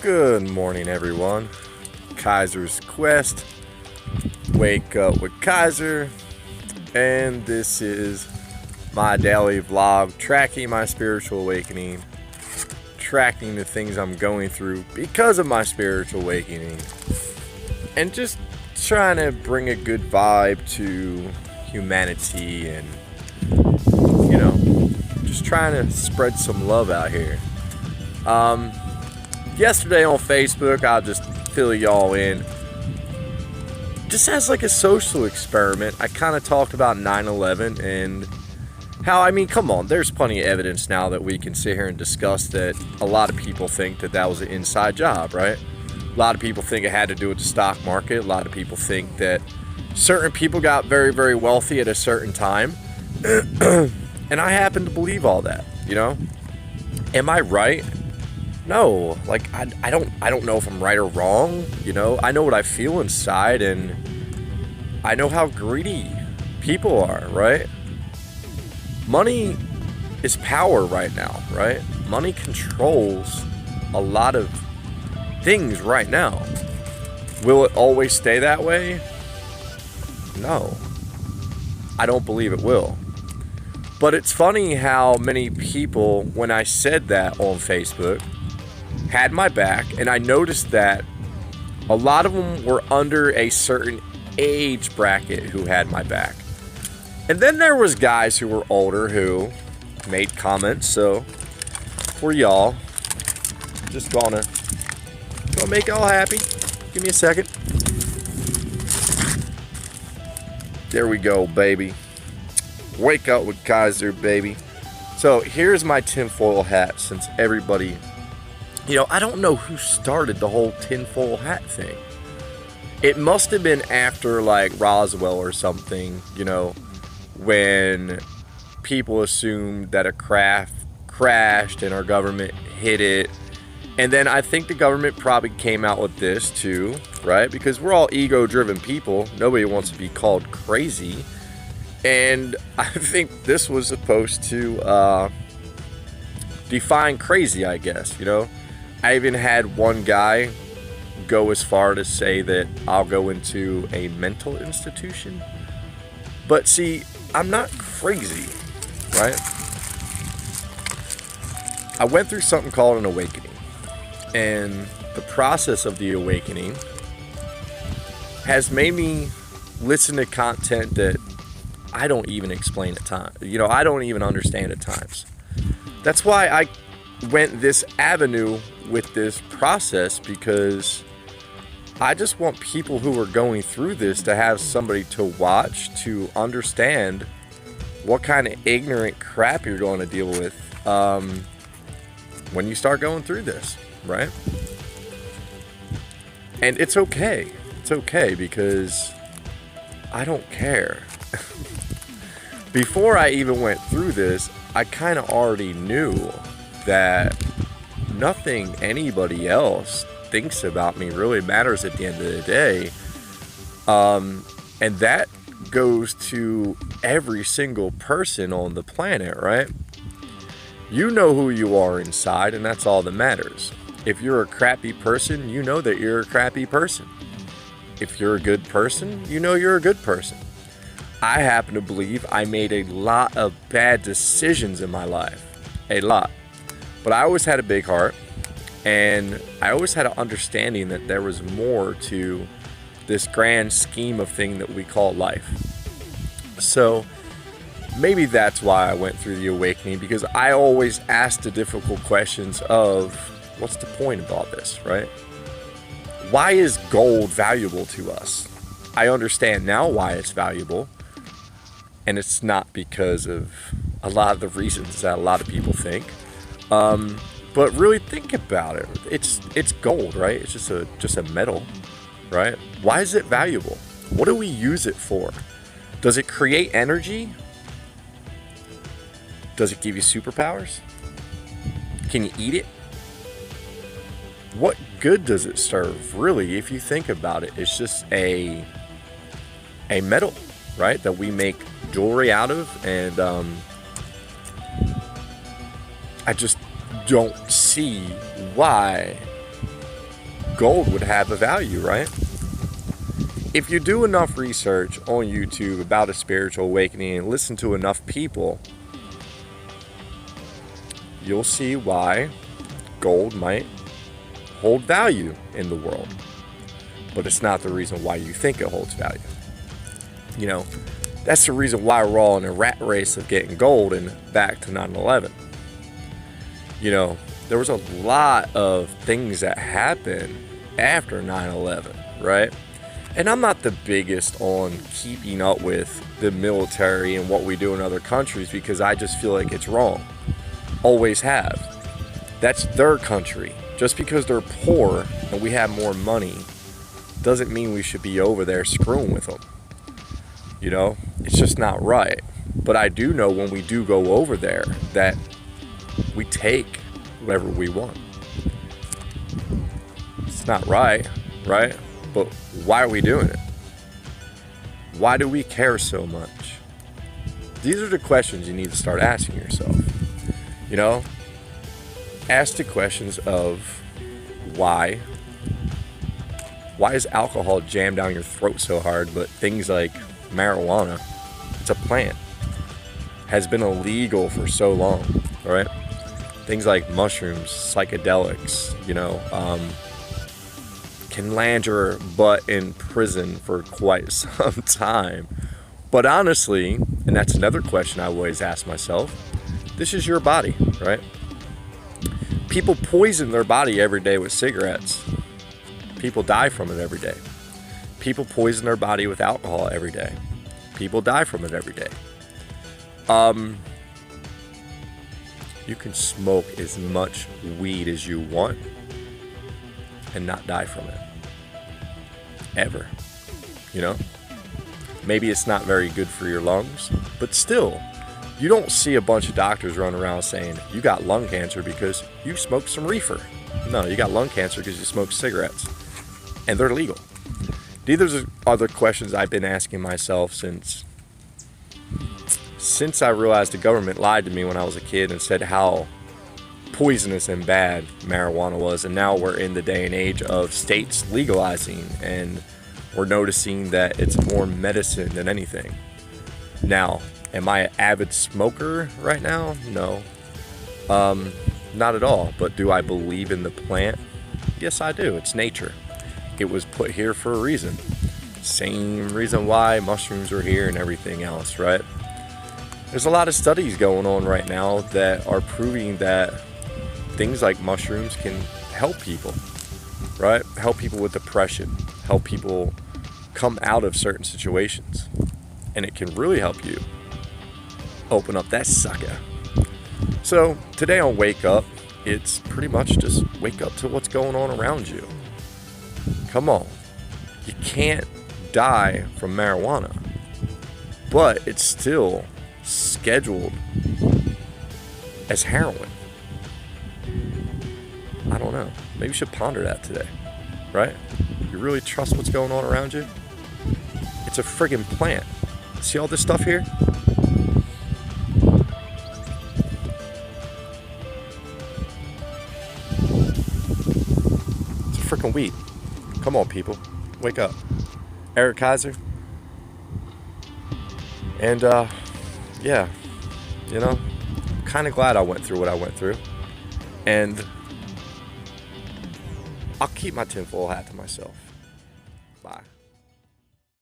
Good morning, everyone. Kaiser's Quest. Wake up with Kaiser. And this is my daily vlog, tracking my spiritual awakening, tracking the things I'm going through because of my spiritual awakening, and just trying to bring a good vibe to humanity and, just trying to spread some love out here. Yesterday on Facebook, I'll just fill y'all in. Just as like a social experiment, I kind of talked about 9/11 and how, come on, there's plenty of evidence now that we can sit here and discuss that a lot of people think that was an inside job, right? A lot of people think it had to do with the stock market. A lot of people think that certain people got very, very wealthy at a certain time. And I happen to believe all that, Am I right? No, I don't know if I'm right or wrong, I know what I feel inside, and I know how greedy people are, right? Money is power right now, right? Money controls a lot of things right now. Will it always stay that way? No, I don't believe it will. But it's funny how many people, when I said that on Facebook, had my back, and I noticed that a lot of them were under a certain age bracket who had my back. And then there was guys who were older who made comments. So for y'all, just gonna make y'all happy. Give me a second. There we go, baby. Wake up with Kaiser, baby. So here's my tinfoil hat, since everybody, I don't know who started the whole tinfoil hat thing. It must have been after like Roswell or something, when people assumed that a craft crashed and our government hid it. And then I think the government probably came out with this too, right? Because we're all ego-driven people. Nobody wants to be called crazy. And I think this was supposed to define crazy, I guess, I even had one guy go as far to say that I'll go into a mental institution. But see, I'm not crazy, right? I went through something called an awakening. And the process of the awakening has made me listen to content that I don't even explain at times. I don't even understand at times. That's why I went this avenue with this process, because I just want people who are going through this to have somebody to watch, to understand what kind of ignorant crap you're going to deal with when you start going through this, right? And it's okay. It's okay, because I don't care. Before I even went through this, I kind of already knew that nothing anybody else thinks about me really matters at the end of the day. And that goes to every single person on the planet, right? You know who you are inside, and that's all that matters. If you're a crappy person, you know that you're a crappy person. If you're a good person, you know you're a good person. I happen to believe I made a lot of bad decisions in my life. A lot. But I always had a big heart, and I always had an understanding that there was more to this grand scheme of thing that we call life. So maybe that's why I went through the awakening, because I always asked the difficult questions of, what's the point of all this, right? Why is gold valuable to us? I understand now why it's valuable, and it's not because of a lot of the reasons that a lot of people think. But really think about it. It's gold, right? It's just a metal, right? Why is it valuable? What do we use it for? Does it create energy? Does it give you superpowers? Can you eat it? What good does it serve, really, if you think about it? It's just a metal, right, that we make jewelry out of, and I just don't see why gold would have a value, right? If you do enough research on YouTube about a spiritual awakening and listen to enough people, you'll see why gold might hold value in the world. But it's not the reason why you think it holds value. You know, that's the reason why we're all in a rat race of getting gold and back to 9/11. You know, there was a lot of things that happened after 9/11, right? And I'm not the biggest on keeping up with the military and what we do in other countries because I just feel like it's wrong. Always have. That's their country. Just because they're poor and we have more money doesn't mean we should be over there screwing with them. You know, it's just not right. But I do know when we do go over there that we take whatever we want. It's not right, right? But why are we doing it? Why do we care so much? These are the questions you need to start asking yourself. You know, ask the questions of why. Why is alcohol jammed down your throat so hard, but things like marijuana, it's a plant, has been illegal for so long, right? Things like mushrooms, psychedelics, you know, can land your butt in prison for quite some time. But honestly, and that's another question I always ask myself, this is your body, right? People poison their body every day with cigarettes. People die from it every day. People poison their body with alcohol every day. People die from it every day. You can smoke as much weed as you want and not die from it. Ever. You know? Maybe it's not very good for your lungs, but still, you don't see a bunch of doctors running around saying, you got lung cancer because you smoked some reefer. No, you got lung cancer because you smoked cigarettes. And they're legal. These are the questions I've been asking myself since I realized the government lied to me when I was a kid and said how poisonous and bad marijuana was. And now we're in the day and age of states legalizing, and we're noticing that it's more medicine than anything. Now, am I an avid smoker right now? No. Not at all. But do I believe in the plant? Yes, I do. It's nature. It was put here for a reason. Same reason why mushrooms are here and everything else, right? There's a lot of studies going on right now that are proving that things like mushrooms can help people, right? Help people with depression, help people come out of certain situations. And it can really help you open up that sucker. So today on Wake Up, it's pretty much just wake up to what's going on around you. Come on. You can't die from marijuana, but it's still scheduled as heroin. I don't know. Maybe you should ponder that today, right? You really trust what's going on around you? It's a friggin' plant. See all this stuff here? It's a friggin' weed. Come on, people. Wake up. Eric Kaiser. And, yeah, you know, I'm kind of glad I went through what I went through. And I'll keep my tinfoil hat to myself. Bye.